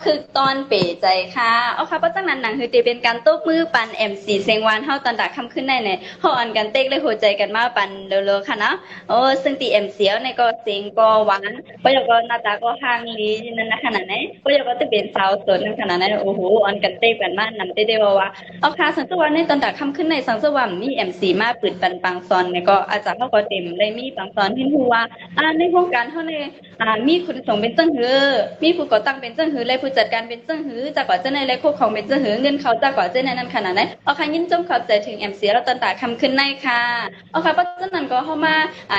คือตอนเป๋ใจค่ะเอาค่ะเพราะจังนั้นหนังคือตีเป็นการตบมือปันMCเซงวานเฮาตอนดักคำขึ้นได้เนี่ยเฮาอันกันเต็กเลยหัวใจกันมาปันเร็วๆค่ะเนาะโอ้ซึ่งตี MC เในก็เสียงก็หวานปยก็หน้าตาก็ห่างลีนั่นนะขนาดไหนปยก็จะเป็นสาวสดนั่นขนาดนั้นโอ้โหอันกันเต็กกันมานำเต้ๆว่าเอาค่ะสังสวรรค์ในตอนดักคำขึ้นในสังสวรรค์มี MC มาปืดปันปังซอนเนี่ยก็อาจารย์เฮาก็เต็มเลยมีปังซอนเห็นฮู้ว่าในโครงการเฮาในมีคุณส่งเป็นจังหือมีผู้ก่อตั้งเป็นจังหือและผู้จัดการเป็นจังหือจากก่อเจ้าในและโคของเป็นจังหือเงินเขาจากก่อเจ้าในนั้นขนาดไหนเอาค่ะยินจมขอบใจถึง MC เราตอนตาคำขึ้นในค่ะเอาค่ะเพราะฉะนั้นก็เฮามา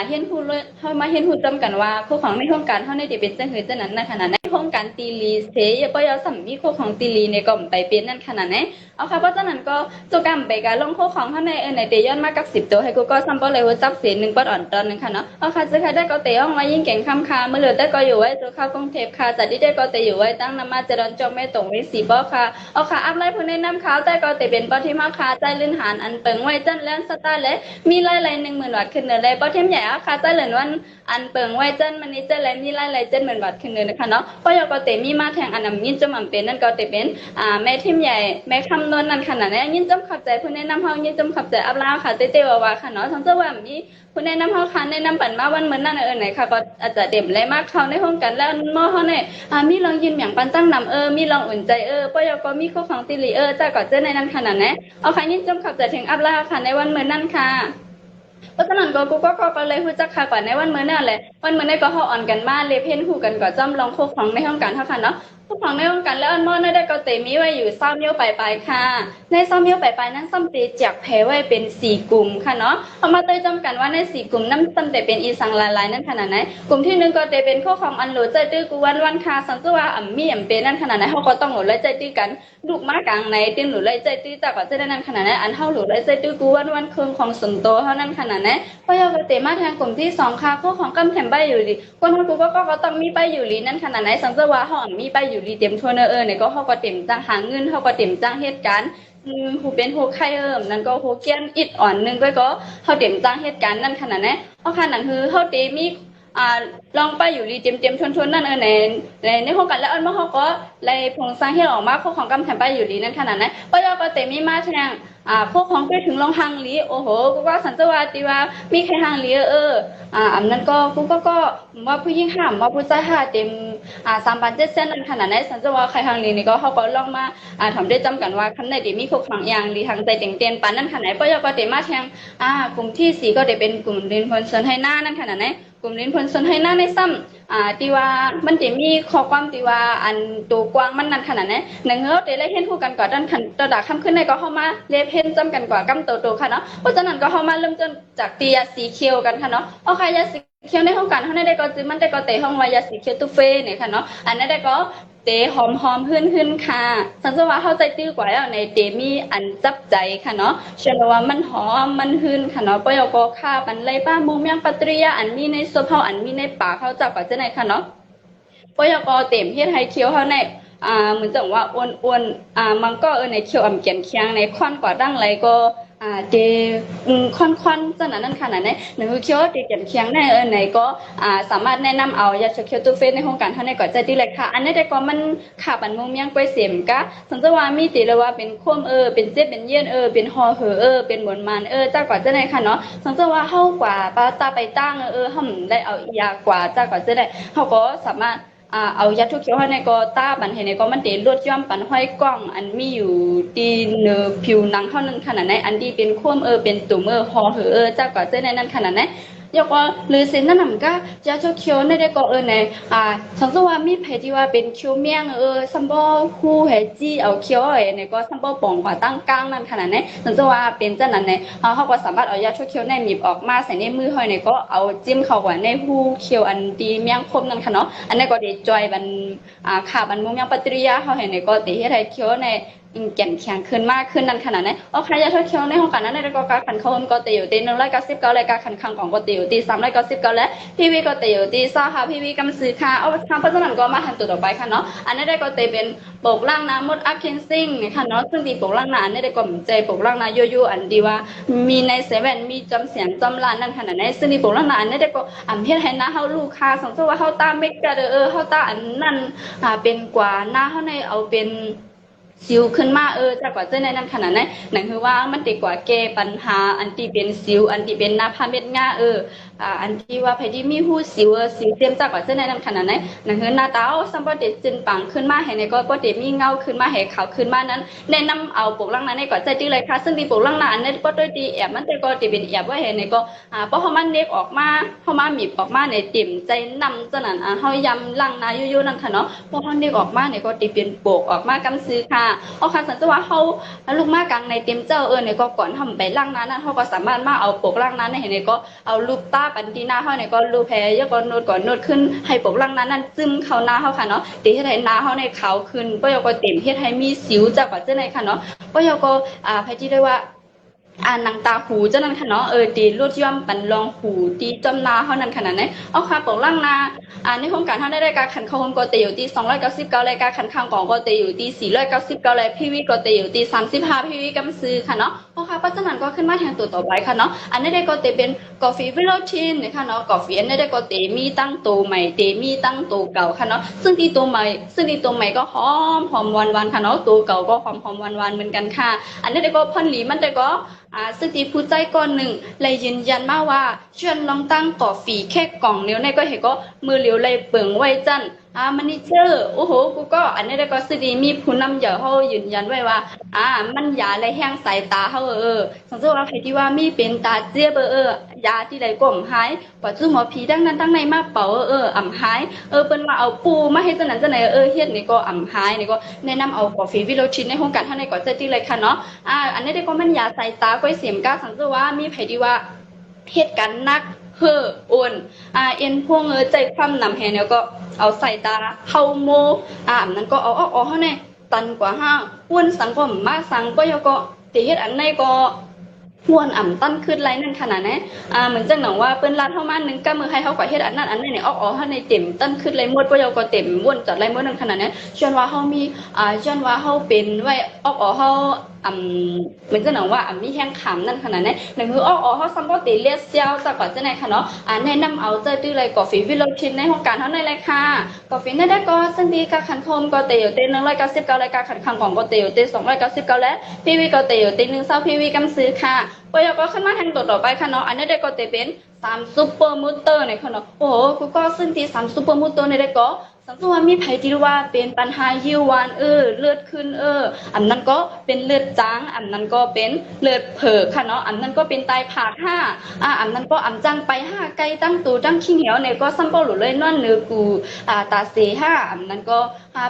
เฮียนฮู้เฮามาเฮียนฮู้จำกันว่าผู้ของในโครงการเฮาในที่เป็นจังหือจังนั้นขนาดไหนโครงการตีลีเสยปยสัมมีโคของตีลีในก็ไปเป็นนั่นขนาดไหนเอาค่ะเพราะฉะนั้นก็โจกรรมไปการลงโคของเฮาในเตย้อนมากับ10ตัวให้กูก็ซ้ำบ่เลยว่าจับเสีย1ปอดอ่อนตอนนึงค่ะเนาะเอาค่ะจะใครได้ก็เตห้องมายิ่งเก่งคำค่ะมื้อเหลือได้ก็อยู่ไว้เจ้าข้าวกรุงเทพค่ะจัดที่ได้ก็เตอยู่ไว้ตั้งนมาเจริญจอมไม่ตรงวิสีบ่ค่ะเอาค่ะอัพไลน์ผู้แนะนำข่าวแต่ก็เตเป็นบ่ที่มาค่ะใจลื่นหานอันเปิงไว้จันแลนสตาร์เลยมีราย10,000บาทขึ้นเลยบ่เทียมใหญ่ค่ะใจลื่นวันอันเปิงไว้จันมันนี้เจเลยมีราย70,000บาทขึ้นเลยนะคะเนาะเพราะยก็เตมีมาแทงอันนำยินจมอำเป็นนั่นก็เตเป็นแม่ทีมใหญ่แม่คำนวณนั่นขนาดนี้ยินจมขับใจผู้แนะนำเฮายินจมขับใจอัพไลน์ค่ะเตว่าค่ะเนาะทั้งเจ้าว่ามีผู้แนะนำเฮาค่ะแนะนำปันมาวันเหมือนนั่นไหนค่ะก็อาจจะเด่มเลยมากเขาในห้องกันแล้วมอเฮาเนี่ยมีลองยินอย่างปันตั้งนำมีลองอุ่นใจปยก็มีข้อของติลีจ้าก็เจ้าในนั้นขนาดไหนเอาค่ะยินจมขับใจถึงอัพไลน์ค่ะในวันเหมือนนั่นค่ะเพราะฉะนั้นก็เลยฮู้จักค่ะก่อนในวันมื้อนั่นแหละวันมื้อนี้ก็เฮาออนกันมาเลเพนฮู้กันก็จ้ำลองโคของในห้องกันเฮาค่ะเนาะโคของในห้องกันแล้วอันมอได้ก็เตมีไว้อยู่20นิ้วปลายๆค่ะใน20นิ้วปลายๆนั้นซ้ำเตแจกแพ้ไว้เป็น4กลุ่มค่ะเนาะเอามาเตยจำกันว่าใน4กลุ่มนั้นซ้ำเตเป็นอีสังหลายๆนั้นขนาดไหนกลุ่มที่1ก็เตเป็นโคของอันโหลใจตื้อกูวันค่ะสันตัวว่ามีเป็นนั่นขนาดไหนเฮาก็ต้องโหลใจตื้อกันลูกมากลางในติ้นโหลใจตื้อจากก็จะได้นั้นขนาดไหนอันเฮาโหลใจตื้อกูวันเครื่องของสมโตเฮานั้นขนาดไหนพอยก็เตมาทางกลุ่มที่2ค่ะโคของกำแถมใบอยู่ดิคนของกูก็ต้องมีใบอยู่ลีนั่นขนาดไหนสังตัวว่าเฮามีใบอยู่ลีเต็มทั่วเนี่ยก็เฮาก็เต็มจังหาเงินเฮาก็เต็มจังเหตุการณ์ผู้เป็นผู้ไข้นั่นก็ผู้เกี้ยนอิดอ่อนนึงก็เฮาเต็มจังเหตุการณ์นั่นขนาดนั้นเอาค่ะนั่นคือเฮาเตมีลองไปอยู่ลีเต็มชนๆนั่นในห้องกันแล้วอันเมื่อเฮาก็เลยพงสร้างเฮ็ดออกมาของกำแถมใบอยู่ลีนั่นขนาดนั้นปยก็เตมีมาแทงพวกของไปถึงลงหังลีโอ้โหกูก็สันตวาติว่ามีใครหังลีอันนั้นก็กูก็ว่าผู้หญิงห้ามว่าผู้ชายห้าเต็ม3,700เส้นนั่นขนาดไหนสันตวาใครหังลีนี่ก็เขาก็ลองมาทำได้จำกันว่าคันไหนที่มีพวกของอย่างลีทางใจเต็มปานนั้นขนาดไหนปยก็เต็มมาแทงกลุ่มที่4ก็ได้เป็นกลุ่มดินพลสนให้หน้านั่นขนาดไหนกลุ่มดินพลสนให้หน้าในซ้ำที่ว่ามันจะมีข้อความที่ว่าอันตัวกว้างมันนั่นขนาดไหนหนังเฮาได้เห็นฮู้กันก่อนดันขันตะดาคำขึ้นในก็เฮามาเลเพนจำกันกว่ากำโตค่ะเนาะเพราะฉะนั้นก็เฮามาเริ่มต้นจากตียาสีเขียวกันค่ะเนาะเอาค่ะยาสีเขียวในห้องกันเฮาได้ก็จื้อมันได้ก็เตห้องว่ายาสีเขียวตุเฟเนี่ยค่ะเนาะอันนั้นได้ก็เตหอมขึ้นค่ะสังสว่าเฮาใจตื้อกว่าแล้วในเตมีอันจับใจค่ะเนาะเชื่อว่ามันหอมมันหืนค่ะเนาะปยก็ค่าปันไลป้ามุมยังปัตริยาอันมีในโซเฮาอันมีในปากเฮาจับก็จะไหนค่ะเนาะปยก็เต็มเฮ็ดให้เขียวเฮาในเหมือนจังว่าอ้วนมันก็ในเขียวอ่ำเกียนเคียงในค่อนกว่าดั้งไหลก็เจค่อนจังนั้นขนาดไหนหรือเขียวเจเกียนเคียงในไหนก็สามารถแนะนำเอายาเขียวตูเฟสในโครงการเฮาในก็จะดีเลยค่ะอันนี้แต่ก็มันขาบันมุมยังก้อยเสียมกะสังจะว่ามีติเลยว่าเป็นโคมเป็นเจ็บเป็นเยี่ยนเป็นหอเหเป็นหมวนมันจ้าก่อนจะได้ค่ะเนาะสังจะว่าเฮากว่าปาตาไปตั้งห่มได้เอายากว่าจ้าก่อนจะได้เฮาก็สามารถเอายาทุกเขียวให้ในก็ตาบันให้ในก็มันเตลดย่อมปันห้อยกล้องอันมีอยู่ตีเนื้อผิวหนังเท่านั้นขนาดไหนอันที่เป็นโค้มเป็นตุ่มหอจ้าก่อนจะได้นั่นขนาดไหนยกว่าหรือเส้นนั่นนำก็ยาทุกเขียวในได้ก็ในสังสว่ามีแผลที่ว่าเป็นเขียวเมี่ยงซัมโบฮูแหจี้เอาเขียวในก็ซัมโบป่องกว่าตั้งกลางนั่นขนาดไหนสังสว่าเป็นจังนั้นในเขาก็สามารถเอายาทุกเขียวในมีบออกมาใส่ในมือห้อยในก็เอาจิ้มเข้าไว้ในฮูเขียวอันดีเมี่ยงคมนั่นค่ะเนาะอันนี้ก็ได้จอยบันขาบันมุมยังปฏิริยาเขาเห็นในก็ติเฮ็ดให้เขียวใน แก่นแข็งขึ้นมากขึ้นนั่นขนาดนั้นโอเคยาเที่ยวในห้องกันนั้นในก็การขันเขาก็ตีอยู่ตี199รายการขันขังของก็ตีอยู่ตี399และพี่วีก็ตีอยู่ตีซ่าค่ะพี่วีกำซื้อค่ะเอาทางเพราะฉะนั้นก็มาทำตัวต่อไปค่ะเนาะอันนี้ได้ก็ตีเป็นปกล่างน้ำมดอัพเคนซิงนะคะเนาะซึ่งตีปกล่างน้ำนี่ได้ก็เหมือนใจปกล่างน้ำยั่วอันดีว่ามีในเซเว่นมีจำเสียงจำลานนั่นขนาดนั้นซึ่งตีปกล่างน้ำนี่ได้ก็อันเพี้ยนให้หน้าเขาลูกค้าสมมติว่าเขาตาเมกะเขาตาอันนั้นเป็นกว่าหน้าเขาในเอาเป็นสิวขึ้นมาจากกว่าเจ้าในนั้นขนาดนั้นนั่นคือว่ามันดีกว่าแก้ปัญหาอันที่เป็นสิวอันที่เป็นหน้าผ้าเม็ดง่าอันที่ว่าใครที่มีหูสิวสิวเต็มจากกว่าเจ้าในนั้นขนาดนั้นนั่นคือหน้าตาสัมปเดชจินปังขึ้นมาให้ในก็ปเดมีเงาขึ้นมาให้ขาวขึ้นมานั้นแนะนำเอาปกล่างนั้นในก่อนใจดีเลยค่ะซึ่งดีปกล่างนั้นในก็โดยดีแอบมันแต่ก็จะเป็นแอบว่าเห็นในก็เพราะเขามันเน็กออกมาเขามาหมีบออกมาในติ่มใจนำเจ้านั้นเขายำล่างนายุ่นั่นค่ะเนาะเพราะเขาเน็กออกมาในก็จะเป็นปกออกมากำซื้อค่ะเอาค่ะสันติว่าเขาลูกมากลางในเต็มเจ้าในก็ก่อนทำไปล่างนั้นเขาก็สามารถมาเอาปกล่างนั้นในเห็นในก็เอาลูกตาปันทีหน้าเขาในก็ลูกแพรยก่อนโนดขึ้นให้ปกล่างนั้นซึมเข้าหน้าเขาค่ะเนาะตีให้หน้าเขาในขาวขึ้นก็ยก็เต็มเฮ็ดให้มีสิวจากกว่าเจ้าในค่ะเนาะก็ยก็พที่ได้ว่าหนังตาหูเจ้านั้นค่ะเนาะตีลดย่อมปันรองหูตีจำนาเท่านั้นขนาดนั้นเอาค่ะปกล่างนาในโครงการเขาได้การขันเข้าคนก็ตีอยู่ที่299รายการขันข้างของก็ตีอยู่ที่499รายพี่วิก็ตีอยู่ที่35พี่วิกำซื้อค่ะเนาะเอาค่ะปัจจุบันก็ขึ้นมาแทนตัวต่อไปค่ะเนาะอันนี้ได้ก็ตีเป็นกาแฟวิโรชินนะคะเนาะกาแฟอันนี้ได้ก็ตีมีตั้งตัวใหม่ตีมีตั้งตัวเก่าค่ะเนาะซึ่งที่ตัวใหม่ก็หอมวันค่ะเนาะตัวเก่าก็หอมวันเหมือนกันค่ะอันนี้ได้ก็พันหลีมันได้ก็ซึ่งที่ผู้ใจก่อนหนึ่งเลยยืนยันมาว่าชวนลองตั้งกาแฟแค่กล่องเดียวในก็เห็นก็มือเหลียวเลยเปิงไว้จันมันนี่เจอโอ้โหกูก็อันนี้ได้ก็สิดีมีผู้นำเหยื่อเขายืนยันไว้ว่ามันยาอะไรแห้งสายตาเขาสังเกตว่าใครที่ว่ามีเป็นตาเจี๊ยบยาที่ใดก็อ่ำหายกว่าจื้อหมอผีดังนั้นตั้งในมาเป่าอ่ำหายเปิ้นว่าเอาปูมาให้จังนั้นจังไหนเฮ็ดนี่ก็อ่ำหายนี่ก็แนะนำเอากาแฟวิโรชินในโครงการท่านในก่อนเจที่เลยค่ะเนาะอันนี้ได้ก็มันยาสายตาก้อยเสียมก้าสังเกตว่ามีไผที่ว่าเฮ็ดกันนักอ้วนเอ็นพวงใจความนำแหเนี่ยก็เอาใส่ตาเข้าโมนั้นก็เอาเฮาในตันกว่า5อ้วนสังก็มาสังก็ยก็สิเฮ็ดอันไหนก็ม่วนตั้นขึ้นไรนั่นขนาดนั้นเหมือนจังหนังว่าเปิ้นลาดเข้ามานึงก็มือให้เขาก็เฮ็ดอันนั้นอันนี้เนี่ยเฮาในเต็มตั้นขึ้นไรหมดบ่ยก็เต็มม่วนจัดไรหมดนั่นขนาดนั้นชวนว่าเฮามีชวนว่าเฮาเป็นไว้เฮาเหมือนจะหนังว่ามีแห้งขำนั่นขนาดนั้นนั่นคือเขาซัมโบติเลียเซียวจากก่อนจะไหนค่ะเนาะแนะนำเอาเจอตื้อเลยกาแฟวิโรชินในโครงการเท่านั้นเลยค่ะกาแฟนั่นได้ก็ซึ่งดีการขันคมก็เตยเต199รายการขันขังของก็เตยเต299และพีวีก็เตยเต120พีวีกำซื้อค่ะปยก็ขึ้นมาแทนตัวต่อไปค่ะเนาะอันนี้ได้ก็เตเป็น3ซุปเปอร์มูเตอร์ในค่ะเนาะโอ้โหกูก็ซึ่งที่3ซุปเปอร์มูเตอร์ในได้ก็สังเกตว่ามีไผที่ว่าเป็นปัญหายิววานเลือดขึ้นอันนั้นก็เป็นเลือดจางอันนั้นก็เป็นเลือดเผอค่ะเนาะอันนั้นก็เป็นไตผากอันนั้นก็อ่ำจังไปไกลตั้งตูตั้งขี้เหนียวเนี่ยก็ซ้ำก็หลุดเลยนั่นเนื้อกูตาเสอันนั้นก็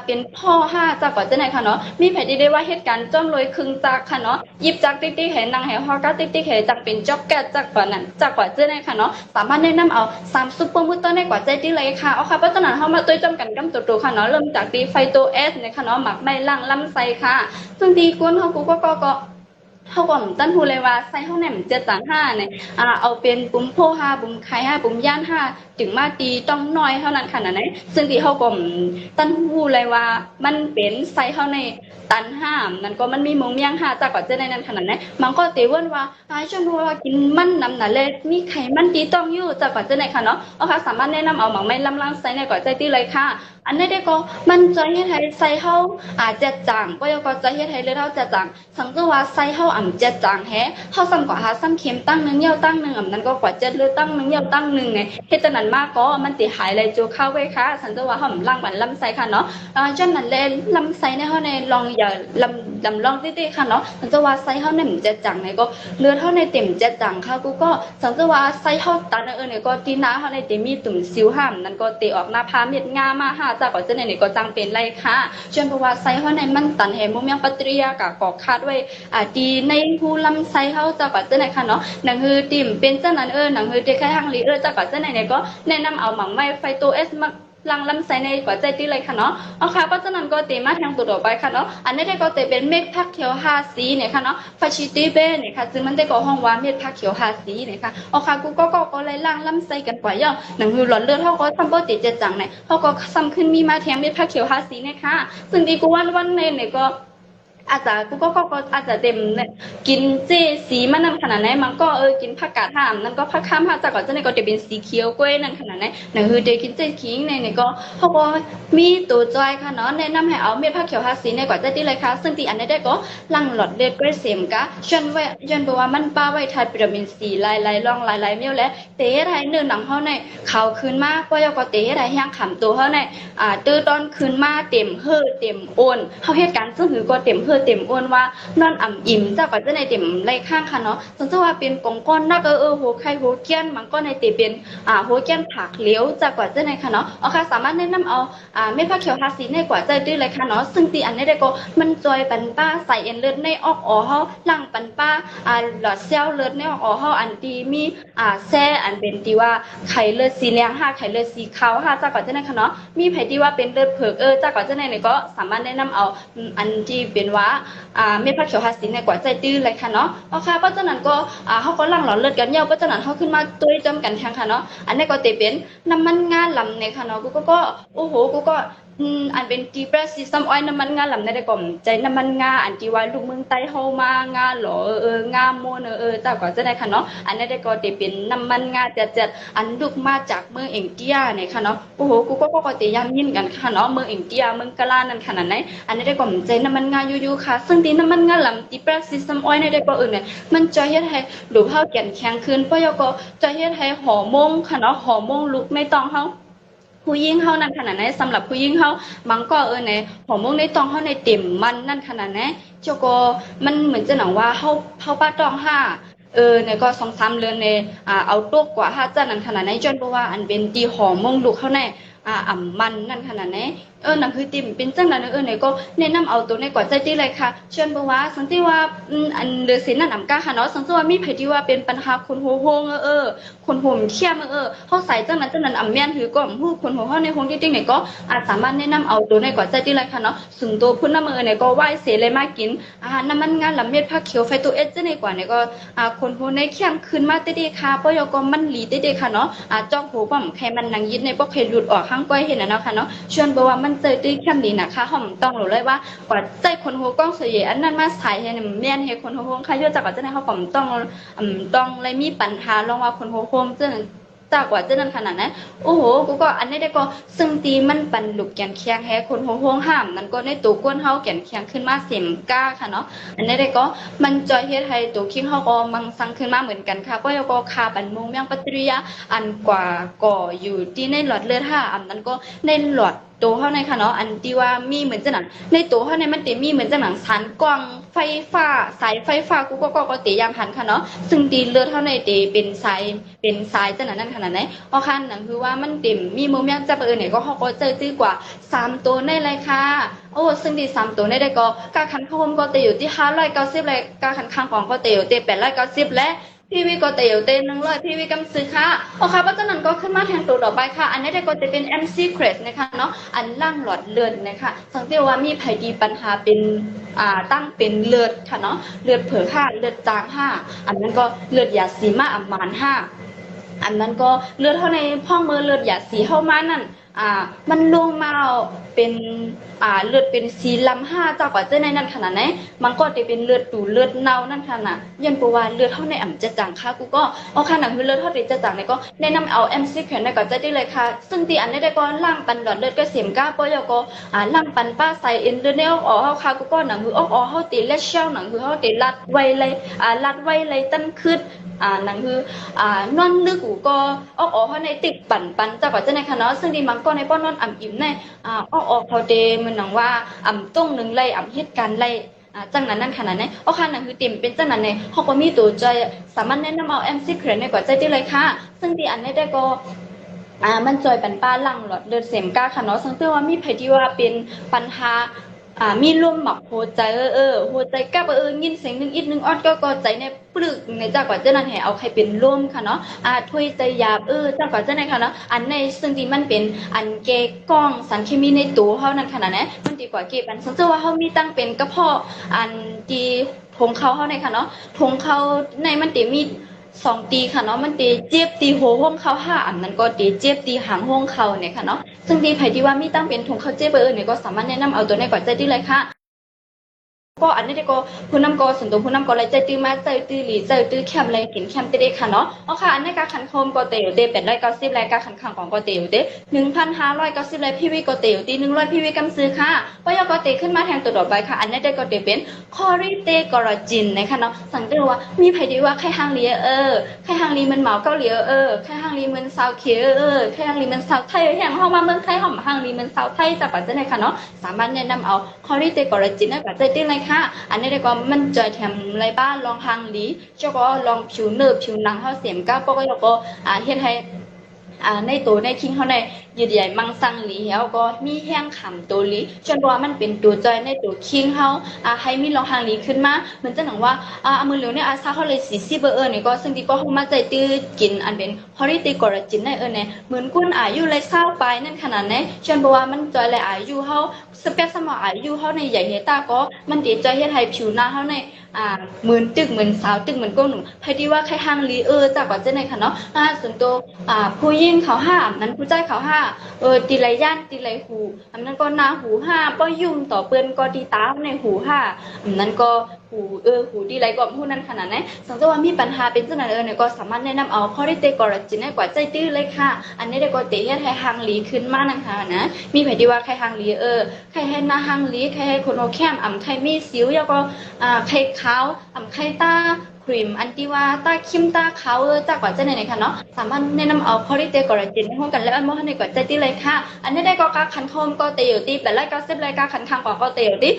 เป็นพ่อจากกว่าจะไหนค่ะเนาะมีไผที่ได้ว่าเหตุการณ์จ้อมลอยครึ่งจากค่ะเนาะยิบจากติ๊กๆเห็นนางเห็นฮอกัติ๊กๆเห็นจากเป็นจ็อกแกจากกว่านั้นจากกว่าจะไหนค่ะเนาะสามารถแนะนำเอา3ซุปเปอร์มูเตอร์ในกว่าใจที่เลยค่ะเอาค่ะเพราะฉะนั้นเฮามาตัวจำกันกำตัวค่ะเนาะเริ่มจากดีไฟโตเอสเนี่ยค่ะเนาะหมักใบล่างลำไส้ค่ะซึ่งดีกวนเขาก็เขาก็ตั้นหูเลยว่าไส้เขาเนี่ยมันจะต่างเนี่ยเอาเป็นปุ่มโพปุ่มไข่ปุ่มย่านถึงมาตีต้องน้อยเท่านั้นขนาดไหนซึ่งที่เขาก็ตั้นหูเลยว่ามันเป็นไส้เขาในตันนั่นก็มันมีมงเมียงจากก่อนจะได้นั้นขนาดไหนมันก็ตีว่าชนว่ากินมันนำหนาเลยมีไข่มันตีต้องอยู่จากก่อนจะไหนค่ะเนาะเอาค่ะสามารถแนะนำเอาหมักไม้ลำล่างไส้ในก่อนใจตีเลยค่ะอันนี้ได้ก็มันจะเฮ็ดให้ไส้เขาจะจางก็ยังก็จะเฮ็ดให้เลือดเขาจะจางสังเกตว่าไส้เขาจะจางเขาซ้ำกว่าซ้ำเข็มตั้งนึงเยี่ยวตั้งนึงนั้นก็กว่าจะเลือดตั้งนึงเยี่ยวตั้งนึงไงเฮ็ดจังนั้นมากก็มันติหายเลยจูเข้าไว้ค่ะสังเกตว่าเขาล่างบันลำไส้ค่ะเนาะจนนั้นเลยลำไส้ในเขาในลองอย่าลำลองติๆค่ะเนาะสังเกตว่าไส้เขาเนี่ยมันจะจางไงก็เลือดเขาในเต็มจะจางค่ะกูก็สังเกตว่าไส้เขาตันเนี่ยก็ตีหน้าเขาในเต็มมีตุ่มซิวนั้นก็ตีออกหน้าพาเม็ดงามาจากก่อนจะไหนก็จังเป็นไรค่ะจนเพราะว่าไซเขาในมันตันแห่มุมยังปัตริยากะกอกคาดไว้ดีในผู้ลำไซเขาจากก่อนจะไหนค่ะเนาะหนังฮือติ่มเป็นเจ้านั้นหนังฮือเด็กแค่ทางลีจากก่อนจะไหนเนี่ยก็แนะนำเอาหมังไม้ไฟโตเอสมา ลังลำไส้ในกว่าใจตีเลยค่ะเนาะเอาค่ะเพราะฉะนั้นก็เตมาทางตัวต่อไปค่ะเนาะอันนี้ได้ก็เตเป็นเม็ดผักเขียว5สีเนี่ยค่ะเนาะฟาชิติเบ้เนี่ยค่ะซึ่งมันได้ก็ห้องว่าเม็ดผักเขียว5สีเนี่ยค่ะเอาค่ะกูก็เลยล้างลำไส้กันกว่าย่อหนังหือหลอดเลือดเขาก็ทำโปรตีนจะจังเนี่ยเขาก็ซ้ำขึ้นมีมาแทงเม็ดผักเขียว5สีเนี่ยค่ะซึ่งดีกูวันเนี่ยก็อาจจะกูก็อาจจะเต็มเนี่ยกินเจสีมันนั่นขนาดไหนมันก็กินผักกาดห้ามนั่นก็ผักข้ามห้าจากก่อนจะในก็จะเป็นสีเขียวกล้วยนั่นขนาดไหนนั่นคือเด็กกินเจขิงในก็เขาก็มีตัวจอยค่ะเนาะแนะนำให้เอาเม็ดผักเขียวห้าสีในกว่าจะได้เลยค่ะซึ่งตีอันนี้ได้ก็ลังหลอดเลือดกล้วยเสียมกะชวนไว้ย้อนบอกว่ามันป้าไว้ทายวิตามินซีลายร่องลายเมี่ยวและเตะไทยเนื้อหนังเขาในขาวขึ้นมากก็ยก็เตะไทยแห้งขำตัวเขาในตื้อตอนขึ้นมาเต็มเฮ่อเต็มอ้วนเขาเหตุการณ์ซึ่งถือก็เต็มเฮ่อเต็มอ้วนว่านอนอ่ำอิ่มเจ้าก็จะในเต็มไรข้างค่ะเนาะสมมติว่าเป็นกองก้อนนักหัวไข่หัวเกี้ยนมันก็ในเตเป็นหัวเกี้ยนผักเลี้ยวเจ้าก็จะในค่ะเนาะเอาค่ะสามารถแนะนำเอาเม็ดผักเขียวภาษีในกว่าใจดื้อเลยค่ะเนาะซึ่งตีอันนี้ได้ก็มันจอยปันป้าใส่เอ็นเลือดในออกเฮาหลังปันป้าหลอดเซลล์เลือดในออกเฮาอันตีมีแซ่อันเป็นตีว่าไข่เลือดสีแดงไข่เลือดสีขาวเจ้าก็จะในค่ะเนาะมีไผที่ว่าเป็นเลือดเผือกเจ้าก็จะในก็สามารถแนะนำเอาอันที่เป็นว่าเม็ดผักเขียวภาษีในกว่าใจดื้อเลยค่ะเนาะเอาค่ะเพราะฉะนั้นก็เขาก็หลั่งหลอดเลือดกันเยอะเพราะฉะนั้นเขาขึ้นมาตุ้ยจำกันแทงค่ะเนาะอันนี้ก็เตเป็นน้ำมันงาลำในค่ะเนาะก็โอ้โหกูก็อันเป็นดีเปรสซิซัมออยน้ำมันงาลำในได้ก่อนใจน้ำมันงาอันที่ว่าลูกเมืองใต้เฮามางาหล่องาโมนเจ้าก็จะได้ค่ะเนาะอันนี้ได้ก็เตเป็นน้ำมันงาจัดอันลูกมาจากเมืองเอ็งเตียเนี่ยค่ะเนาะโอ้โหกูก็เตยำยินกันค่ะเนาะเมืองเอ็งเตียเมืองกะลานั่นขนาดไหนอันนี้ได้ก่อนใจน้ำมันงาอยู่ค่ะซึ่งที่น้ำมันงาลำดีเปรสซิซัมออยในได้ก็เนี่ยมันจะเฮ็ดให้ดูเฮาแก่นแข็งขึ้นเพราะก็จะเฮ็ดให้ฮอร์โมนค่ะเนาะฮอร์โมนลุกไม่ต้องเฮาผู้หญิงเฮานั่นขนาดไหนสำหรับผู้หญิงเฮามันก็ในฮอร์โมนในต้องเฮาในเต็มมันนั่นขนาดไหนเจ้าก็มันเหมือนจะหนังว่าเฮาป้าต้องห้าในก็2-3เดือนในเอาตัวกว่า5จันนั่นขนาดไหนจนเพราะว่าอันเป็นตีฮอร์โมนลุกเฮาในอ่ำมันนั่นขนาดไหนนั่นคือติ่มเป็นจังนั้นไหนก็แนะนำเอาตัวในกว่าใจที่เลยค่ะเชิญบอกว่าสังที่ว่าอันเดือดสินนั่นอ่ำก้าค่ะเนาะสังที่ว่ามีไผที่ว่าเป็นปัญหาคนหัวโฮงคนห่มเข้มเขาใส่จังนั้นอ่ำแม่นถือก็ผู้คนหัวเฮาในห้องที่จริงเนี่ยก็อาจสามารถแนะนำเอาตัวในกว่าใจที่เลยค่ะเนาะสึงตัวพุ่นน้ำเนี่ยก็ไหวเสียเลยมากินน้ำมันงานลำเม็ดผักเขียวไฟตัวเอสในกว่าเนี่ยก็คนหัวในเข้มขึ้นมาได้ค่ะเพราะยก็มันหลีได้ค่ะเนาะจ้องหูบ่มใครมันนังยึดในบ่เคยหลุดออกข้างก้อยเห็นนะเนาะค่ะเนาะชวนบอกว่ามันเจอได้แค่นี้นะคะหอมต้องรู้เลยว่ากว่าใจคนหัวกล้องสวยอันนั้นมาใส่ให้แม่นให้คนหัวโฮงใครเยอะจากว่าจะในเขาผมต้องเลยมีปัญหาลองว่าคนหัวโฮงจะจากว่าจะนั้นขนาดนั้นโอ้โหกูก็อันนี้ได้ก็ซึ่งตีมันปันหลุกแกนเคียงแฮคนหัวโฮงห้ามนั่นก็ในตัวก้นเฮาแกนเคียงขึ้นมาเสียมก้าค่ะเนาะอันนี้ได้ก็มันจอยเฮ็ดให้ตัวคิงเฮาก็มังสังขึ้นมาเหมือนกันค่ะก็ก็คาปันมุงเมียงปฏิริยาอันกว่าก่ออยู่ที่ในหลอดเลือดอันนั้นก็ในหลอดตัวเฮาในค่ะเนาะอันที่ว่ามีเหมือนจังหนังในตัวเฮาในมันจะมีเหมือนจังหนังสารกว้างไฟฟ้าสายไฟฟ้ากูก็เตยามหันค่ะเนาะซึ่งดีเลือดเฮาในเตเป็นสายจังหนังนั้นขนาดไหนเอาคันนั่นคือว่ามันเต็มมีโมเมนต์จะเนี่ยก็เฮาก็เจอตื้อกว่า3ตัวในเลยค่ะโอ้ซึ่งดี3ตัวในได้ก็กาคันพมก็เตอยู่ที่590เลยกาคันข้างของก็เตอยู่ที่890และพี่วิก็เตอยู่เต้100พี่วิกำซื้อค่ะโอเคเพราะฉะนั้นก็ขึ้นมาแทนตัวต่อไปค่ะอันนี้ได้ก็จะเป็น MC Secret นะคะเนาะอันล่างหลอดเลือดนะคะสังเกตว่ามีไผดีปัญหาเป็นตั้งเป็นเลือดค่ะเนาะเลือดเผือก5เลือดจาง5อันนั้นก็เลือดยาสีมาอัมมาน5อันนั้นก็เลือดเท่าในพ่องมือเลือดยาสีเข้ามานั่นมันลงมาเป็นเลือดเป็นสีลำ5เจ้ากว่าเจ้าในนั้นขนาดไหนมันก็จะเป็นเลือดตูเลือดเน่านั่นขนาดยันปว่าเลือดเท่าในอ่ำจะจางค่ะกูก็เอาขนาดคือเลือดเท่าจะจางเนี่ยก็แนะนำเอา MC แขวนในก่อนจะได้เลยค่ะซึ่งตีอันนี้ได้ก็ล่างปันหลอดเลือดก็เสียมก้าปอยก็ล่างปันป้าใส่เอ็นเลือดในออกเฮาค่ะกูก็หนังคือออกเฮาตีเล็ดเช่าหนังคือเฮาตีลัดไวเลยลัดไวเลยตั้นขึ้นนั่นคือนอนนึกกูก็ออกเขาในติดปั่นจากว่าจะในคณะซึ่งดีมันก็ในป้อนนอนอ่ำอิ่มในออกเขาเดมันหนังว่าอ่ำต้งหนึ่งไล่อ่ำเหตุการณ์ไล่จังนั้นนั่นขนาดนี้เอาค่ะนั่นคือเต็มเป็นจังนั้นในเขาก็มีตัวใจสามารถแนะนำเอา MC เครนในกว่าใจได้เลยค่ะซึ่งดีอันนี้ได้ก็มันจอยปันป้าหลังหลอดเลือดเสมก้าค่ะเนาะซึ่งเตือนว่ามีไผที่ว่าเป็นปัญหา มีลมหมักหัวใจหัวใจกับยินเสียงนึงอีกนึงออดก็ใจในปลึกในจากว่าเจ้านั้นแห่เอาใครเป็นร่มค่ะเนาะถ้วยใจหยาบจากว่าเจ้าไหนค่ะเนาะอันในซึ่งที่มันเป็นอันเกกล้องสารเคมีในตัวเขานั่นขนาดนั้นมันดีกว่าเก็บอันสังเกตว่าเขามีตั้งเป็นกระเพาะอันที่ทงเขาในค่ะเนาะทงเขาในมันตีมี2 ตีค่ะเนาะมันตีเจ็บตีหัวห้องเขาอันนั้นก็ตีเจ็บตีหางห้องเขาเนี่ยค่ะเนาะซึ่งที่ไผที่ว่ามีตั้งเป็นทงเขาเจ็บเนี่ยก็สามารถแนะนำเอาตัวในกว่าใจได้เลยค่ะก็อันนี้ก็ผู้นำก็ส่วนตัวผู้นำก็เลยใจตื้อมาใจตื้อหลีใจตื้อแคมเลยกินแคมเตะค่ะเนาะเอาค่ะอันนี้การขันโคมก็เต๋อเด890รายการขันขังของก็เต๋อเด1,590รายพี่วิก็เต๋อตี100พี่วิกำซื้อค่ะก็ยกก็เต๋อขึ้นมาแทนตัวต่อไปค่ะอันนี้ได้ก็เต๋อเป็นคอริเตกอรจินนะคะเนาะสังเกตว่ามีไผดีว่าไข่ฮังลีไข่ฮังลีมันเหมาเกาหลีไข่ฮังลีมันซาวเคียไข่ฮังลีมันซาวไทยแห่งเฮามาเมืองไทยเฮาฮังลีมันซาวไทยจากปัจจัยไหนค่ะเนาะสามารถแนะนำเอาคอริเตกอรจินได้ปัจจัยที่ไหนค่ะอันนี้ได้ก็มันจอยแถมไรบ้านลองฮังลีเจ้าก็ลองผิวเนื้อผิวหนังเฮาเสียมก้าวปกก็เฮ็ดให้ในตัวในคิงเขาในยืดใหญ่มังสังหลีแล้วก็มีแห้งขำตัวลีจนว่ามันเป็นตัวจอยในตัวคิงเขาให้มีลองหางลีขึ้นมาเหมือนจะหนังว่ามือเหลียวเนี่ยซาเขาเลย40เนี่ยก็ซึ่งที่ก็เขามาใจตื้อกินอันเป็นฮอริติกอรจินในเนี่ยเหมือนกุ้นอายุเลยเศร้าไปนั่นขนาดนี้จนว่ามันจอยเลยอายุเขาสเปซสมองอายุเขาในใหญ่เฮตาก็มันตีจอยเฮ็ดให้ผิวหน้าเขาในเหมือนตึกเหมือนสาวตึกเหมือนก้นหนุ่มพอดีว่าใครหางลีจากว่าจะไหนค่ะเนาะส่วนตัวผู้ยิ่งเขานั้นผู้ใจเขาตีไรย่านตีไรหูอันนั้นก็นาหูป้อยุ่งต่อเปื้อนก็ตีตาในหูอันนั้นก็หูหูดีไรก็พูดนั้นขนาดนั้นสังเกตว่ามีปัญหาเป็นเจ้าหน้าเนี่ยก็สามารถแนะนำเอาพอได้เตะกอรจินได้กว่าใจตื้อเลยค่ะอันนี้ได้ก็เตะให้ไทยฮังลีขึ้นมากนะคะนะมีแผนที่ว่าใครฮังลีใครให้มาฮังลีใครให้คนโอแคมใครมีสิวแล้วก็ใครขาวใครตาครีมอันที่ว่าตาคิมตาเขาจากกว่าเจ้าไหนค่ะเนาะสามารถแนะนำเอาพอได้เตะกอรจินให้ห้องกันแล้วอันโมฮันในกว่าใจตื้อเลยค่ะอันนี้ได้ก็การขันโคมก็เตะอยู่ที่890รายการขันคางก็เตะอยู่ที่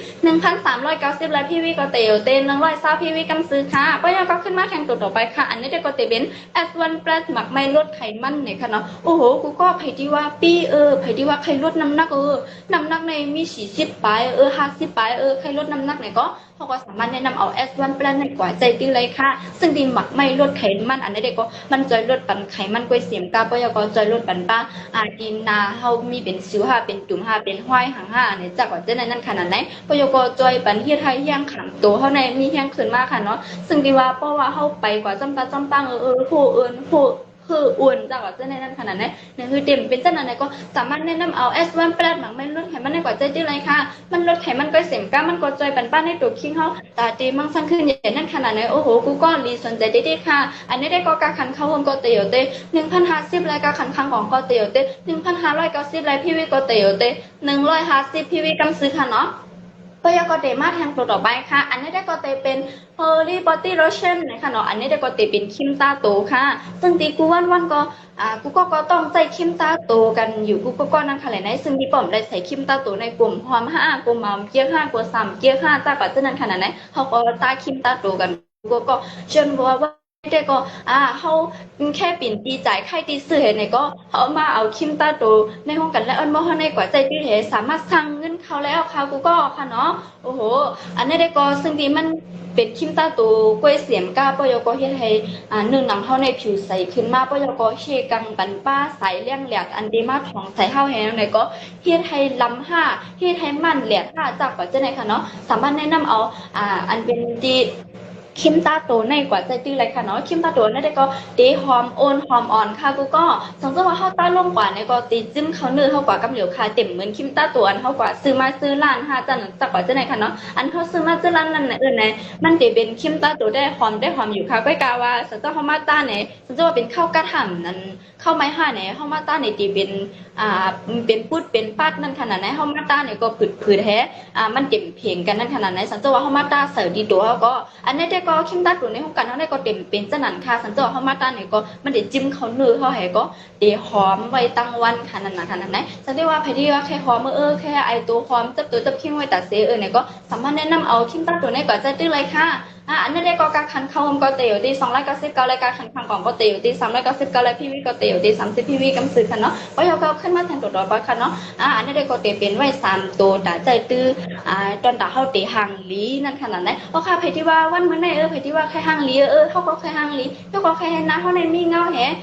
1,390รายพี่วิก็เตะอยู่ที่120พี่วิกำซื้อค่ะก็ยังก็ขึ้นมาแข่งตัวต่อไปค่ะอันนี้ได้ก็เตะเป็น S1 Plus หมักไม่ลดไขมันเนี่ยค่ะเนาะโอ้โหกูก็ไผที่ว่าปี้ไผที่ว่าใครลดน้ำหนักน้ำหนักในมี40ปลาย50ปลายใครลดน้ำหนักเนี่ยก็เขาก็สามารถแนะนำเอา S1 Plus ในกว่าใจตื้อเลยค่ะซึ่งดีหมักไม่ลดไขมันอันนี้ได้ก็มันจอยลดปันไขมันกวยเสียมกาปยก็จอยลดปันป้าดินนาเฮามีเป็นสิวเป็นตุ่มเป็นห้อยหางเนี่ยจากว่าจะในนั้นขนาดไหนปยก็จอยปันเฮ็ดให้แห้งขังตัวเฮาในมีแห้งขึ้นมากค่ะเนาะซึ่งดีว่าเพราะว่าเฮาไปกว่าจำปาจำปังผู้ผู้คืออ้วนจากว่าจะในนั้นขนาดไหนเนี่ยคือเต็มเป็นเจ้านั้นก็สามารถแนะนำเอา S1 Plus หมักไม่ลดไขมันในกว่าใจตื้อเลยค่ะมันลดไขมันก้อยเสียมก้ามันก็จอยปันป้าในตัวคิงเฮาตาตีมั่งสั่งขึ้นใหญ่นั่นขนาดไหนโอ้โหกูก็รีสนใจได้ค่ะอันนี้ได้ก็การขันเข้าวงก็เตยเต1,050รายการขันคังของก็เตยเต1,590รายพี่วิก็เตยเต150พี่วิกำซื้อค่ะเนาะก็ยากเตมาแทงตัวต่อไปค่ะอันนี้ได้ก็เตเป็น Holy Body Lotion นะคะเนาะอันนี้ได้ก็เตเป็นครีมตาโตค่ะซึ่งตีกูวันก็กูก็ต้องใส่ครีมตาโตกันอยู่กูก็นั่นค่ะแหละในซึ่งที่ป้อมได้ใส่ครีมตาโตในกลุ่มหอม5กลุ่มเกี๊ยว5กลุ่ม3เกี๊ยว5จากปัจจุบันขนาดไหนเขาก็ตาครีมตาโตกันกูก็เชิญว่าแต่ก็เขาแค่ปิ่นตีจ่ายค่ายตีซื้อเนี่ยก็เขามาเอาคิมตาโตในห้องกันและอันบ่ในกว่าใจตีเหสามารถสั่งเงินเขาแล้วค่ะกูก็ค่ะเนาะโอ้โหอันนี้ได้ก็ซึ่งดีมันเป็นคิมตาโตกล้วยเสียมก้าปยก็เฮ็ดให้เนื้อหนังเฮาในผิวใสขึ้นมาปยก็เชกังปันป้าใสเลี่ยงแหลกอันดีมาของใสเฮาแฮงเนี่ยก็เฮ็ดให้ลำเฮ็ดให้มันแหลกจากว่าจะไหนค่ะเนาะสามารถแนะนำเอาอันเป็นดีคิมตาโตในกว่าใจตื้อเลยค่ะเนาะคิมตาโตนั่นได้ก็ตีหอมโอนหอมอ่อนค่ะกูก็สงสัยว่าเฮาต้าลงกว่าเนี่ยก็ตีจิ้มเขาเนื้อเฮากว่ากำเหลียวค่ะเต็มเหมือนคิมตาโตอันเฮากว่าซื้อมาซื้อร้านจันจักว่าจะไหนค่ะเนาะอันเขาซื้อมาซื้อร้านนั่นน่ะเนี่ยมันสิเป็นคิมตาโตได้หอมอยู่ค่ะก้อยกาว่าสงสัยเฮามาต้าเนี่ยสงสัยว่าเป็นข้าวกระถ่ำนั่นข้าวไม้เนี่ยเฮามาต้าเนี่ยตีเป็นเป็นปุดเป็นปัดนั่นขนาดไหนเฮามาต้าเนี่ยก็ผืดแท้มันเต็มเพียงกันนั่นขนาดไหนสงสัยว่าเฮามาต้าเสิร์ฟดีตัวเฮาก็อันนี้ได้ก็คิมตาโตในห้องกันเฮาได้ก็เต็มเป็นจังนั้นค่ะสันเจ้าเฮามาต้าเนี่ยก็มันได้จิ้มเขาเนื้อเฮาให้ก็ได้หอมไว้ตั้งวันขนาดไหนสันได้ว่าไผที่ว่าแค่หอมแค่ไอตัวหอมจับตัวจับคิ้งไว้ตัดเสเนี่ยก็สามารถแนะนำเอาคิมตาโตในก็จะตื้อเลยค่ะ อันนี้ได้ก็การคันเข้าก็เตียวที่299รายการคันคังของก็เตียวที่399รายพี่วิก็เตียวที่30พี่วิกำซื้อคันเนาะก็ยกก็ขึ้นมาแทนตัวดอกบ่คันเนาะอันนี้ได้ก็เตีเป็นไว้3ตัวแต่ใจตื้อตอนตาเฮาตีหางลีนั่นขนาดนั้นโอเคไผที่ว่าวันมื้อไหนไผที่ว่าแค่หางลีเฮาก็แค่หางลีเฮาก็แค่หน้าเฮาในมีเงาแฮ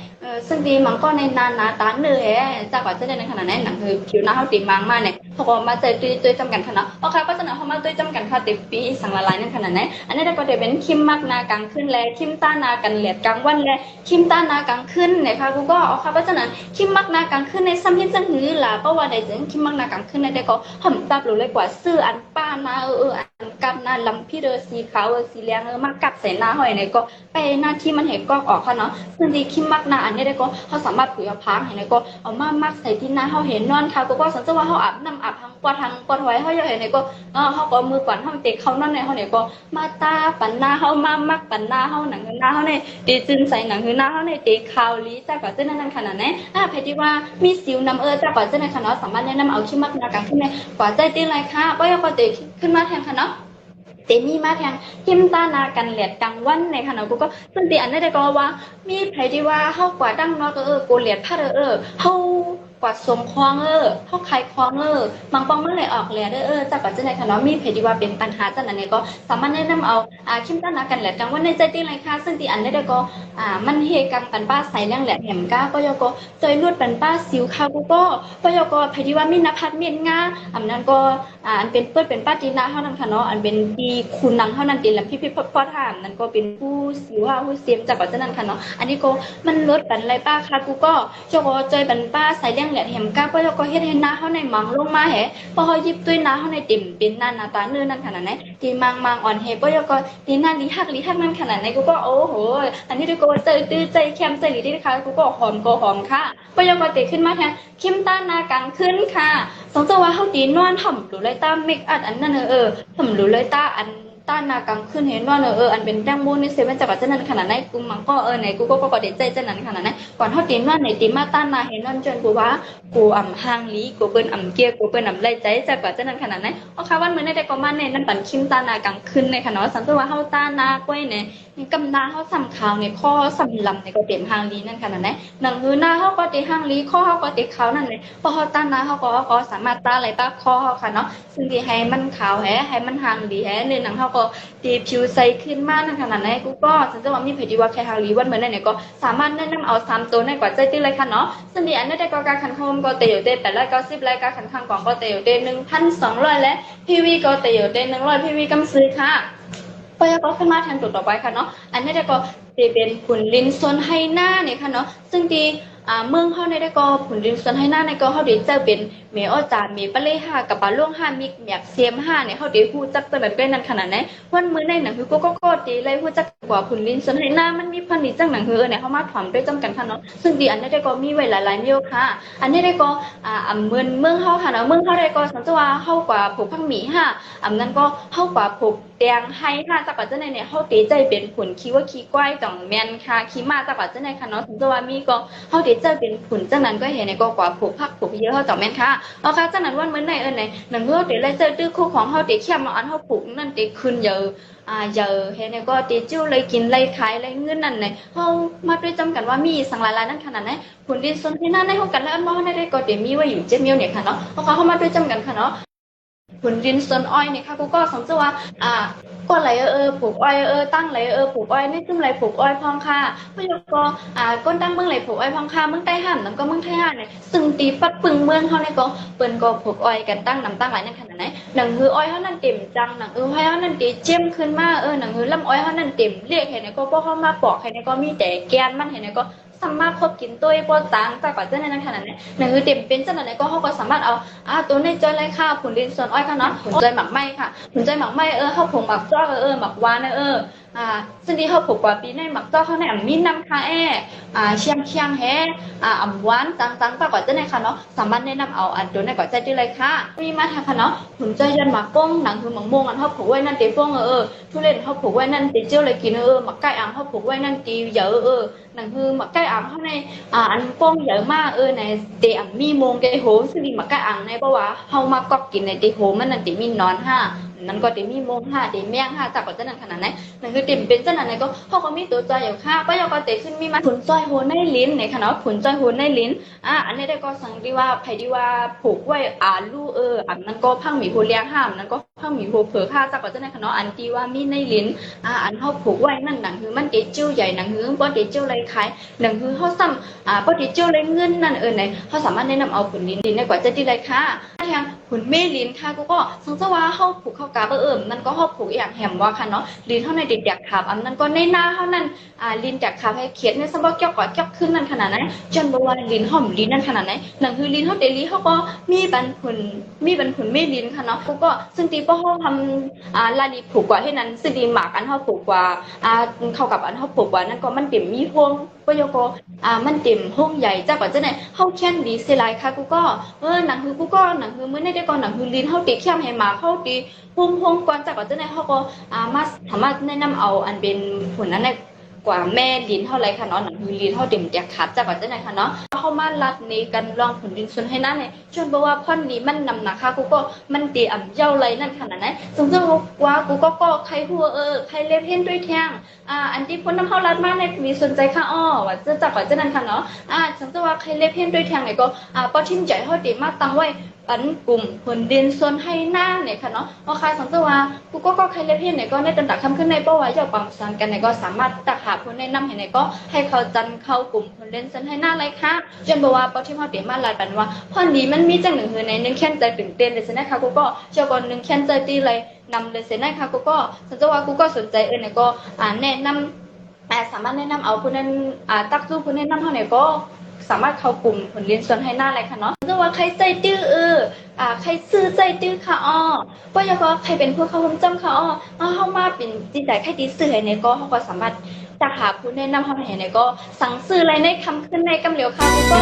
ซึ่งดีมันก็ในนาตาเนื้อแฮจากว่าจะได้ในขนาดนั้นหนังคือผิวหน้าเฮาตีมังมาเนี่ยเขาก็มาเจอด้วยจำกันขนาดโอเคก็จะนำเฮามาด้วยจำกันค่ะติปีสังละลายนั่นขนาดนั้นอันนี้ได้ก็ได้เป็นคิมมักนากลางคืนและคิมต้านากันเหลียดกลางวันและคิมต้านากลางคืนเนี่ยค่ะกูก็โอเคก็จะนั้นคิมมักนากลางคืนในซ้ำเฮ็ดจังหือล่ะเพราะว่าได้จังคิมมักนากลางคืนในได้ก็ห่ำตับรู้เลยกว่าซื้ออันป้านาอันกับนาลำพี่สีขาวสีเหลืองมากับใส่หน้าหอยเนี่ยก็ไปหน้าที่มันเห็นกอกออกค่ะเนาะซึ่งดีคิมมักนาอันนี้ได้ก็เขาสามารถผือพังเห็นเนี่ยก็เอามามักใส่ที่หน้าเขาเห็นนอนค่ะก็สังเกตว่าเขาอาบน้ำอาบทางกวาดไว้เขาเห็นเนี่ยก็เขาก็มือก่อนเขาเตะเขานั่นเนี่ยเขาเนี่ยก็มาตาปันหน้าเขามามักปันหน้าเขาหนังหน้าเขาเนี่ยตีจึงใส่หนังหน้าเขาเนี่ยตีขาวลีจากก่อนเจ้านั่นขนาดนี้เพที่ว่ามีสิวนำจากก่อนเจ้าในขนาดสามารถแนะนำเอาคิมมักนากันขึ้นในกว่าใจตีไรค่ะก็ยังก็เตะขึ้นมาแทนค่ะเนาะเตมีมาแทงหิมตานากันเหลียดกลางวันในขณะกูก็ซึ่งตีอันนี้ได้ก็ว่ามีไผที่ว่าเฮากว่าดังเนาะก็กูเหลียดผ้าเฮากว่าสมคองเฮาขายคองบางปองเมื่อไหร่ออกเหลียดจากก่อนจะในขณะมีไผที่ว่าเป็นปัญหาจังอันนี้ก็สามารถแนะนำเอาหิมตานากันเหลียดกลางวันในใจตีไรค่ะซึ่งตีอันนี้ได้ก็มันเฮกังปันป้าใส่เรื่องแหลกแหมก้าก็ยก็จอยลวดปันป้าสิวค่ะกูก็ยก็ไผที่ว่ามีนภัทรเมียนงาอันนั้นก็อันเป็นเปิ้นเป็นป้าจีน่าเฮานั้นค่ะเนาะอันเป็นดีคุณนางเฮานั้นตีแล้วพี่พ่อถามนั่นก็เป็นผู้สิวผู้เสียมจากก่อนจะนั้นค่ะเนาะอันนี้ก็มันลดปันไรป้าค่ะกูก็เจ้าก็จอยปันป้าใส่เรื่องแหลกแหมก้าก็ยก็เฮ็ดให้หน้าเฮาในมังลงมาแหพอเฮายิบด้วยหน้าเฮาในติ่มเป็นหน้าตาเนื้อนั่นขนาดไหนตีมังอ่อนเฮก็ยก็ตีหน้าลีฮักนั่นขนาดไหนกูก็โอ้โหอันนี้ก็ใจตื้อใจแคมใจหลีที่ค่ะกูก็หอมค่ะก็ยก็เตะขึ้นมาแทนคิมต้านากลางขึ้นค่ะสงสัยว่าเฮาตีนอนถ่ำหรือเลยตาเมคอัพอันนั้นถ่ำหรือเลยตาอันต้านนากลางขึ้นเห็นว่าอันเป็นแตงโมนี่เซเว่นจากจังนั้นขนาดไหนกูมันก็ไหนกูก็เด็ดใจจังนั้นขนาดไหนก่อนเฮาตีนอนไหนตีมาต้านนาเห็นนอนจนกูว่ากูห่างลีกูเปิ้นเกียกูเปิ้นไล่ใจจากจังนั้นขนาดไหนเอาค่ะวันมื้อในได้ก็มาในนั้นปันคิมต้านนากลางขึ้นในขนาดว่าสังเกตว่าเฮาต้านนาก้อยเนี่ยกำนาเฮาซ้ำขาวเนี่ยข้อซ้ำลำเนี่ยก็เต็มห่างลีนั่นขนาดไหนหนังหือหน้าเฮาก็เต็มห่างลีข้อเฮาก็เต็มขาวนั่นเลยพอเฮาต้านนาเฮาก็สามารถต้านอะไรต้าข้อเฮาค่ะเนาะซึ่งที่ให้มันขาวให้มันห่างลีในหนังเฮาก็ตีผิวใสขึ้นมากนั่นขนาดไหนกูก็สังเกตว่ามีเพจที่ว่าแค่ห่างลีวันเหมือนนั่นเนี่ยก็สามารถแนะนำเอา3ตัวในกว่าใจตื้อเลยค่ะเนาะซึ่งที่อันนี้ได้ก็การคันโฮมก็เตยอยู่เต้890รายการคันข้างกล่องก็เตยอยู่เต้1,200และพีวีก็เตยอยู่เต้100พีวีกำซื้อค่ะก็ยังก็ขึ้นมาแทนตัวต่อไปค่ะเนาะอันนี้ได้ก็เป็นผุนลินซนไฮหน้าเนี่ยค่ะเนาะซึ่งที่เมืองเฮาในได้ก็ผุนลินซนไฮหน้าในก็เฮาได้เจอเป็นเมออจาเมปะเล5กับปาล่วง5มิกแมกเซียม5เนี่ยเฮาได้ฮู้จักตั้งแต่นั้นขนาดไหนวันมื้อในหนังคือก็ดีเลยฮู้จักกว่าผุนลินซนไฮหน้ามันมีพันธุ์จังหนังคือเนี่ยเฮามาถอมด้วยจำกันค่ะเนาะซึ่งดีอันนี้ได้ก็มีไว้หลายๆเมียวค่ะอันนี้ได้ก็เมืองเฮาค่ะเนาะเมืองเฮาได้ก็สันจะว่าเฮากว่าผูกพังหมีนั้นก็เฮากว่าผูกแดงไห้จากปัจจัยเนี่ยเฮาตีใจเป็นผลคิดว่าขี้ก้อยจ่องแม่นค่ะขี้มาจากปัจจัยค่ะเนาะถึงจะว่ามีก็เฮาตีใจเป็นผลจังนั้นก็เห็นในก็กว่าผูกพักผูกเยอะเฮาจ่องแม่นค่ะเอาค่ะจังนั้นวันมื้อไหนไหนหนังเฮาตีเลยเจอตื้อคู่ของเฮาตีเข้มมาอันเฮาผูกนั่นตีขึ้นเยอะเห็นในก็ตีจิ้วเลยกินเลยขายเลยเงินนั่นเนี่ยเฮามาด้วยจำกันว่ามีสังหลายๆนั่นขนาดไหนผลดินสนที่นั่นในเฮากันแล้วอันว่าเฮาได้ก็ตีมีไว้อยู่7 เมียวเนี่ยค่ะเนาะเอาค่ะเฮามาด้วยจำกันค่ะเนาะผลดินสนอ้อยเนี่ยค่ะกูก็สงสัยว่าก็ไหลปลูกอ้อยตั้งไหลปลูกอ้อยนี่ซึ่งไหลปลูกอ้อยพองค่ะเมื่อก็ก้นตั้งเมืองไหลปลูกอ้อยพองค่ะเมืองใต้ห่านแล้วก็เมืองไทยห่านเนี่ยซึ่งตีปัดปึงเมืองเขาเนี่ยก็เปิ้นก็ปลูกอ้อยกันตั้งน้ำตั้งหลายนั่นขนาดไหนหนังหืออ้อยเขานั่นเต็มจังหนังอ้อยเขานั่นตีเจียมขึ้นมาหนังหือลำอ้อยเขานั่นเต็มเรียกเห็นเนี่ยก็พวกเขามาปอกเห็นเนี่ยก็มีแต่แกนมันเห็นเนี่ยก็สามารถคบกินตัวปอจางจากกว่าเจ้าในนั้นขนาดนี้หนังคือเต็มเป็นเจ้าไหนก็เขาก็สามารถเอาตัวในจอยไรค่ะผุนดินส่วนอ้อยค่ะเนาะผุนจอยหมักไหมค่ะผุนจอยหมักไหมเขาผงหมักจ้อหมักวานซึ่งที่เขาผูกกว่าปีในหมักจ้อเขาในมีน้ำค่ะเชียงแฮหวานจังจากกว่าเจ้าในค่ะเนาะสามารถแนะนำเอาอันตัวในกว่าใจได้เลยค่ะมีมาทางค่ะเนาะผุนจอยยันหมักป้งหนังคือหมักม่วงอันเขาผูกไว้นั่นตีป้งทุเรียนเขาผูกไว้นั่นตีเจียวเลยกินหมักไก่อ่างเขาผูกไว้นั่นตีเยอะหนังคือหมักไก่อ่างเขาในอันป้งเยอะมากในเตะมีโมงเตะโหซึ่งดีหมักไก่อ่างในเพราะว่าเขามากอกกินในเตะโหมันนั่นตีมีนอน นั้นก็เดมีโมงห้าเดเมียงห้าจากก็จะนั่นขนาดไหนนั่นคือเต็มเป็นจะนั่นไหนก็เขาก็มีตัวใจอยู่ค่ะก็ยอก็เตะขึ้นมีมาผุนจ้อยโหในลิ้นในขณะผุนจ้อยโหในลิ้นอันนี้ได้ก็สั่งดีว่าไผดีว่าผูกไว้ลู่อันนั้นก็พังหมีโหเลี้ยงห้ามนั้นก็พังหมีโหเผอค่ะจากก็จะนั่นขณะอันที่ว่ามีในลิ้นอันเขาผูกไว้นั่นหนังคือมันเดจิ้วใหญ่หนังคือบ่เดจิ้วไรขายหนังคือเขาซ้ำบ่เดจิ้วไรเงินนั่นไหนเขาสามารถแนะนำเอาผุนลิ้นได้กว่าจะดีไรค่ะทางผุนเมลิ้นค่ะก็สังเกตว่าเขาผูกเข้ากานั่นก็เขาผูกอย่างแหมว่าค่ะเนาะลิ้นเท่าในเด็กอยากขับอันนั้นก็ในหน้าเท่านั้นลิ้นอยากขับให้เขียนในสมบัติเกี่ยวกับเกี่ยวขึ้นนั่นขนาดนั้นจนบอกว่าลิ้นหอมลิ้นนั่นขนาดไหนหนังคือลิ้นเขาเดลี่เขาก็มีบันผุนเมลิ้นค่ะเนาะก็ซึ่งตีก็เขาทำลาลีผูกกว่าให้นั้นซึ่งดีหมากอันเขาผูกกว่าเข้ากับอันเขาผูกกว่านั่นก็มันเต็มมีพวงก็ยกมันเต็มห้องใหญ่จ้าก่อนจะไหนเขาแค่นดีเซลายค่ะกูก็หนังคือกูก็หนังคือมื้อในได้ก่อนหนังคือลิ้นเขาตีเข้มให้หมาเขาตีพงก่อนจ้าก่อนจะไหนเขาก็มาสามารถแนะนำเอาอันเป็นผลนั้นในกว่าแม่ลิ้นเท่าไรค่ะเนาะหนังคือลิ้นเท่าเต็มแจกขาดจ้าก่อนจะไหนค่ะเนาะเขามาลัดในกันลองผลลิ้นส่วนให้นั่นเนี่ยชวนบอกว่าพ่อนนี้มันนำหนักค่ะกูก็มันตีเย้าไรนั่นขนาดไหนสมมติว่ากูก็ใครหัวใครเล็บเห็นด้วยแท่งอันที่พ้นน้ำเข้ารัดมากในมีสนใจค่ะว่าจะจับก่อนจะนั่นค่ะเนาะสมมติว่าใครเล็บเห็นด้วยแท่งเนี่ยก็ป้อทิ้งใจเขาตีมาตั้งไว้ปันกลุ่มผลดินส่วนให้หน้าเนี่ยค่ะเนาะใครสังเกตว่ากูก็ใครเล็บเห็นเนี่ยก็ในตำดักคำขึ้นในเป้าไว้เจ้าปังสันกันเนี่ยก็สามารถตักหาผลในน้ำเห็นเนี่ยก็ให้เขาจันเข้ากลุ่มผลเล่นส่วนให้หน้าเลยค่ะจนบอกว่าป้อที่เขาตีมาลายปันว่าพอนี้มันมีจังหนึ่งคือในนึงแค่ใจตื่นเต้นเลยใช่ไหมคะกูก็เจ้าก่อนนึงแค่ใจตีเลยนำเลยเสร็จนะคะกูก็สังเกตว่ากูก็สนใจเนี่ยก็แนะนำสามารถแนะนำเอาผู้นั้นตักสู้ผู้แนะนำเท่าไหร่ก็สามารถเข้ากลุ่มผลเรียนส่วนให้หน้าอะไรค่ะเนาะสังเกตว่าใครใจตื้อใครซื้อใจตื้อค่ะก็ยังก็ใครเป็นผู้เข้าร่วมจำค่ะเข้ามาเป็นจิตใจใครดีสื่อเนี่ยก็เขาก็สามารถจะหาผู้แนะนำเขาไหนเนี่ยก็สั่งซื้ออะไรในคำขึ้นในกำเหลียวค่ะกูก็